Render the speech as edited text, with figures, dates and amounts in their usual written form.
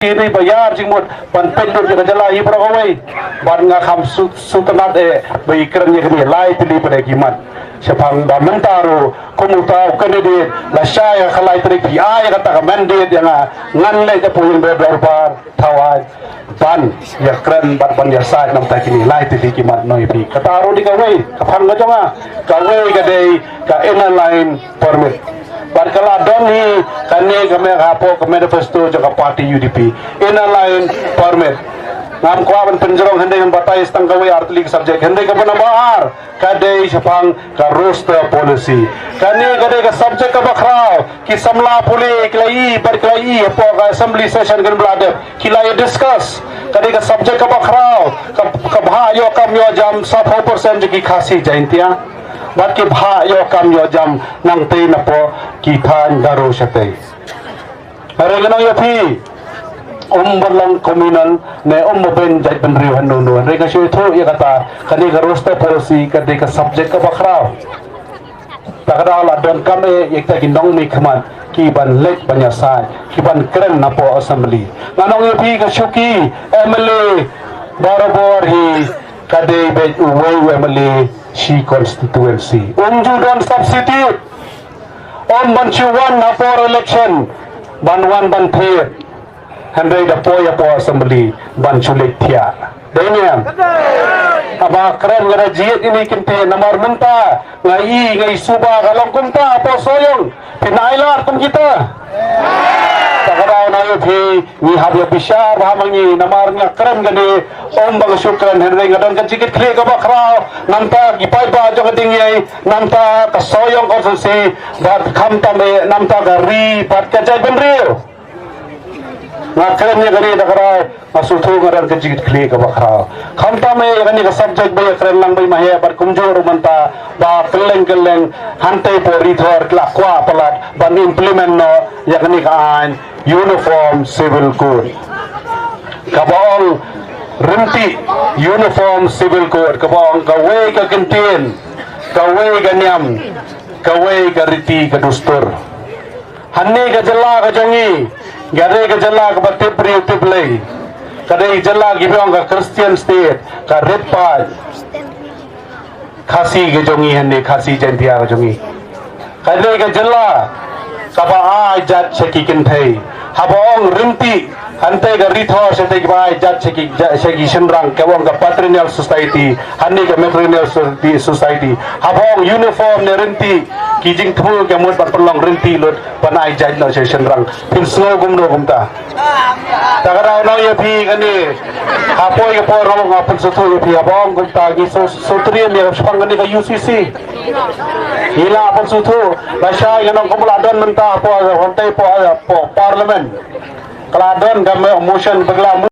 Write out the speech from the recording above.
ini bayar cimut pan penduk jaga jala i berawai ban nga kham sultanat bai keranya kini lai tili pada kimat sepang ba mentaro komuta kandidat la saya khalai trik ai kata ka mandate yang ngan le ja puyin berbar tawai ban ya keren ban ya sai nam ta kini lai tili kimat noi bi kata ro di kawai kapang ga jonga kawai ga dei ka line permit Barkala doni kami hapo ke manifesto jaga parti UDP ina lain permit ngam kuaban penjerong hendai batai stangkawi artlik subjek hendai ke penambahar kadai sepang ka roster policy kani kadai ka subjek ka bakrau ki samla puli kilai barkalai apo ka assembly session kan belada kilai discuss kadai ka subjek ka bakrau ka bhayo kam yo jam 100% jeki khasi jaintia bat ke bha yo kam yo jam nang te na po ki than daro sate are gano yo phi berlang komunal ne ben jai ben riu hanu nu re ka shu tho ya kata kani ka roster policy ka de ka subject ka bakrao takra la don kam e ekta ki nong mi khman ki ban lek banya sai ki ban kren na po assembly nganong yo phi ka shuki MLA barabor hi kadai be uwe MLA she constituency unju don substitute banchuan na for election banwan ban thir handai da poya po assembly banchulik thia demian aba keren ngara jiet ini kinte namar menta ngai suba galong kumta po soyong pinailar kum kita takarao na yo phi ni habya bishar bahamangi namar nya keren gani bang syukran hendai ngadon kan cikit kle ka bakrao namta gipai ba jo kading yai namta ka soyong konsensi bat khamta me namta ka ri bat ka jai benril na keren nya gani takarao masul thu ngadon kan cikit kle ka bakrao khamta me gani ka subject bay keren lang bay mahe bat kumjor manta ba keleng hantai po rithor klakwa palat ban implement no yakni ka an uniform civil code kabong rinti uniform civil code kabong kawai ka kentin kawai ka nyam kawai ka riti ka dustur hanni ka jalla ka jangi gare ka jalla ka batibri tiblay kadai jalla gibong ka Christian state ka red pad khasi ka jangi hanni khasi jantia ka jangi kadai ka jalla kaba ajat seki kentai habong rinti hantai ga ritho sete ga ajat seki senrang kawong ga patrilineal society hanni ga matrilineal society habong uniform ne rinti kijing thu ga mut perlong rinti lut panai ajat no se senrang pin snow gumno gumta tagarau no ye phi gani hapoi ga por ro ngapun suthu ye phi habong gumta gi sutri me spang gani ga UCC ila apun suthu basai ganong komuladon menta po hontai po parliament keladon ga motion begla